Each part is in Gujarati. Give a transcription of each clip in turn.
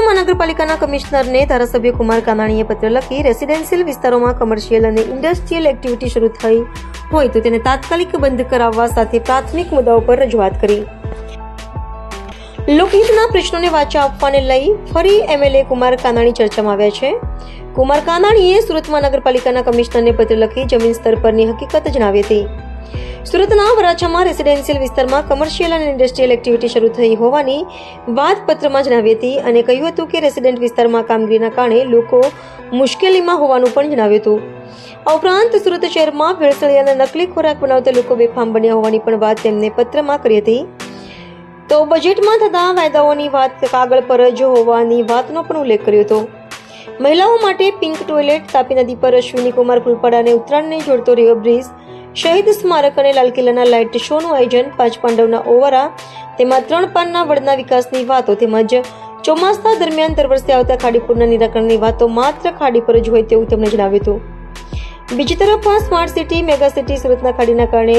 મહાનગરપાલિકાના કમિશનરને ધારાસભ્ય કુમાર કાનાણીએ પત્ર લખી રેસિડેન્શિયલ વિસ્તારોમાં કમર્શિયલ અને ઇન્ડસ્ટ્રીયલ એક્ટિવિટી શરૂ થઈ હોય તો તેને તાત્કાલિક બંધ કરાવવા સાથે પ્રાથમિક મુદ્દાઓ પર રજૂઆત કરી. લોકહિતના પ્રશ્નોને વાચા આપવાને લઈ ફરી એમએલએ કુમાર કાનાણી ચર્ચામાં આવ્યા છે. કુમાર કાનાણીએ સુરત મહાનગરપાલિકાના કમિશનરને પત્ર લખી જમીન સ્તર પરની હકીકત જણાવી હતી. સુરતના વરાછામાં રેસિડેન્શિયલ વિસ્તારમાં કમર્શિયલ અને ઇન્ડસ્ટ્રીયલ એક્ટિવિટી શરૂ થઈ હોવાની વાત પત્રમાં જણાવી હતી અને કહ્યું હતું કે રેસિડેન્ટ વિસ્તારમાં કામગીરીના કારણે લોકો મુશ્કેલીમાં હોવાનું પણ જણાવ્યું હતું. આ ઉપરાંત સુરત શહેરમાં ભેળસેળ અને નકલી ખોરાક બનાવતા લોકો બેફામ બન્યા હોવાની પણ વાત તેમને પત્રમાં કરી હતી. તો બજેટમાં થતા વાયદાઓની વાત કાગળ પર જ હોવાની વાતનો પણ ઉલ્લેખ કર્યો હતો. મહિલાઓ માટે પિંક ટોયલેટ, તાપી નદી પર અશ્વિની કુમાર પુલપાડા અને ઉત્તરાયણને જોડતો રિવર બ્રિજ, શહીદ સ્મારક અને લાલ કિલ્લાના લાઇટ શોનું આયોજન, 5 પાંડવના ઓવરા, તેમાં 3 પાનના વડના વિકાસની વાતો તેમજ ચોમાસા દરમિયાન દર વર્ષે આવતા ખાડીપુરના નિરાકરણની વાતો માત્ર ખાડી પર જ હોય તેવું તેમણે જણાવ્યું હતું. બીજી તરફ સ્માર્ટ સિટી, મેગા સિટી સુરતના ખાડીના કારણે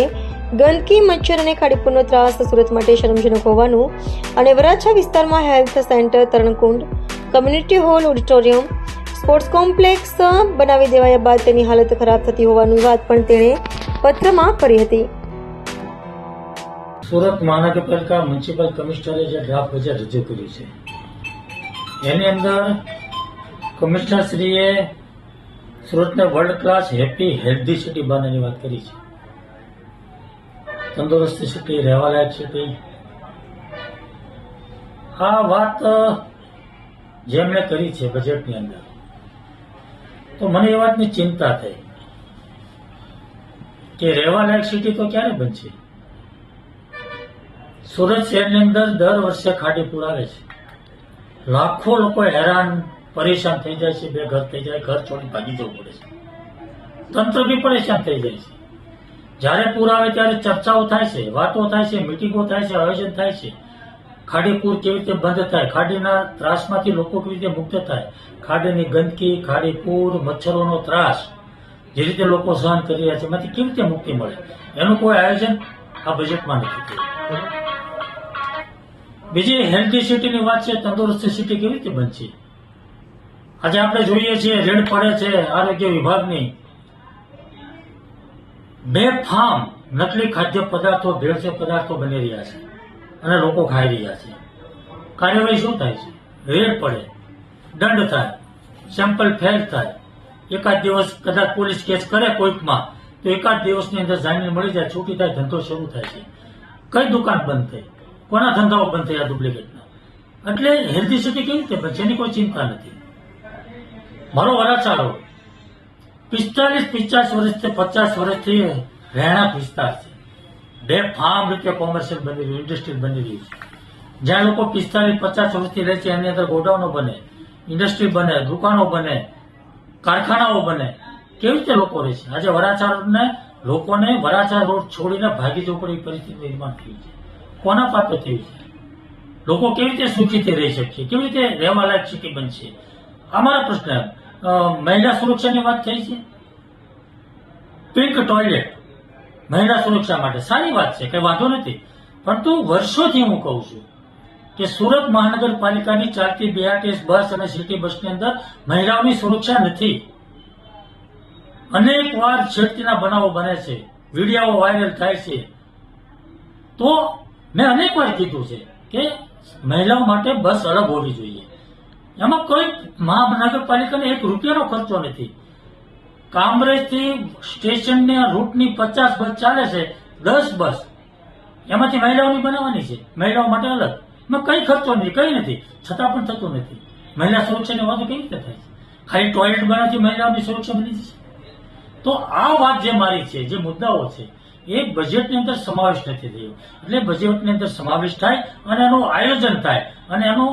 ગંદકી, મચ્છર અને ખાડીપુરનો ત્રાસ સુરત માટે શરમજનક હોવાનું અને વરાછા વિસ્તારમાં હેલ્થ સેન્ટર, તરણકુંડ, community hall, auditorium, sports complex બનાવી દેવાયા બાદ તેની હાલત ખરાબ થતી હોવાની વાત પણ તેણે પત્રમાં કરી હતી. સુરત મહાનગરપાલિકા મ્યુનિસિપલ કમિશનરે જે ડ્રાફ્ટ બજેટ રજૂ કર્યું છે એની અંદર કમિશનરશ્રીએ સુરતને world class happy healthy city બનાવવાની વાત કરી છે. તંદુરસ્તી સિટી, રહેવાલાયક સિટી. આ વાત જેમણે કરી છે બજેટની અંદર, તો મને એ વાતની ચિંતા થઈ કે રહેવાલાયક સિટી તો ક્યારે બનશે. સુરત શહેરની અંદર દર વર્ષે ખાડીપુર આવે છે, લાખો લોકો હેરાન પરેશાન થઈ જાય છે, બેઘર થઈ જાય, ઘર છોડી ભાગી જવું પડે છે, તંત્ર બી પરેશાન થઈ જાય છે. જ્યારે પૂર આવે ત્યારે ચર્ચાઓ થાય છે, વાતો થાય છે, મિટિંગો થાય છે, આયોજન થાય છે. ખાડીપુર કેવી રીતે બંધ થાય, ખાડીના ત્રાસમાંથી લોકો કેવી રીતે મુક્ત થાય, ખાડીની ગંદકી, ખાડીપુર, મચ્છરોનો ત્રાસ જે રીતે લોકો સહન કરી રહ્યા છે એમાંથી કેવી રીતે મુક્તિ મળે, એનું કોઈ આયોજન આ બજેટમાં નથી થયું. બીજી હેલ્ધી સિટીની વાત છે, તંદુરસ્ત સિટી કેવી રીતે બનશે. આજે આપણે જોઈએ છીએ રેડ પડે છે આરોગ્ય વિભાગની, બેફામ નકલી ખાદ્ય પદાર્થો, ભેળસેળ પદાર્થો બની રહ્યા છે અને લોકો ખાઈ રહ્યા છે. કાર્યવાહી શું થાય છે? રેડ પડે, દંડ થાય, સેમ્પલ ફેલ થાય. એકાદ દિવસ કદાચ પોલીસ કેસ કરે કોઈકમાં તો એકાદ દિવસની અંદર જામીન મળી જાય, છૂટી થાય, ધંધો શરૂ થાય છે. કઈ દુકાન બંધ થઈ, કોના ધંધાઓ બંધ થયા ડુપ્લિકેટના. એટલે હેલ્ધી સિટી કેવી રીતે બનશે એની કોઈ ચિંતા નથી. મારો વરાછા રોડ 45-50 વર્ષથી 50 વર્ષથી રહેણાંક વિસ્તાર છે. બેફામ રીતે કોમર્શિયલ બની રહ્યું, ઇન્ડસ્ટ્રીયલ બની રહ્યું છે. જ્યાં લોકો 45-50 વર્ષથી રહે છે એની અંદર ગોડાઉનો બને, ઇન્ડસ્ટ્રી બને, દુકાનો બને, કારખાનાઓ બને. કેવી રીતે લોકો રહે છે? આજે વરાછા રોડને લોકોને વરાછા રોડ છોડીને ભાગી જવું પડે એ પરિસ્થિતિ નિર્માણ થઈ છે. કોના પાત્ર થયું છે? લોકો કેવી રીતે સુખીથી રહી શકશે, કેવી રીતે રહેવાલાયક સિટી બનશે? અમારા પ્રશ્ન. મહિલા સુરક્ષાની વાત થઈ છે, પિંક ટોયલેટ મહિલા સુરક્ષા માટે સારી વાત છે, કઈ વાંધો નથી. પરંતુ વર્ષોથી હું કહું છું કે સુરત મહાનગરપાલિકાની ચાલતી BRTS બસ અને સિટી બસની અંદર મહિલાઓની સુરક્ષા નથી. અનેક વાર છેડતીના બનાવો બને છે, વિડીયો વાયરલ થાય છે. તો મેં અનેક વાર કીધું છે કે મહિલાઓ માટે બસ અલગ હોવી જોઈએ. એમાં કોઈ મહાનગરપાલિકાને ₹1 ખર્ચો નથી. કામરેજથી સ્ટેશનના રૂટની 50 બસ ચાલે છે, 10 બસ એમાંથી મહિલાઓની બનાવવાની છે, મહિલાઓ માટે અલગ. એમાં કઈ ખર્ચો નથી, કઈ નથી, છતાં પણ થતું નથી. મહિલા સુરક્ષાની વાતો કેવી રીતે થાય છે? ખાલી ટોયલેટ બનાવથી મહિલાઓની સુરક્ષા બની જશે? તો આ વાત જે મારી છે, જે મુદ્દાઓ છે એ બજેટની અંદર સમાવેશ નથી થયો. એટલે બજેટની અંદર સમાવેશ થાય અને એનું આયોજન થાય અને એનું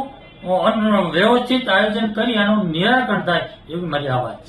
વ્યવસ્થિત આયોજન કરી એનું નિરાકરણ થાય એવી મારી આ વાત છે.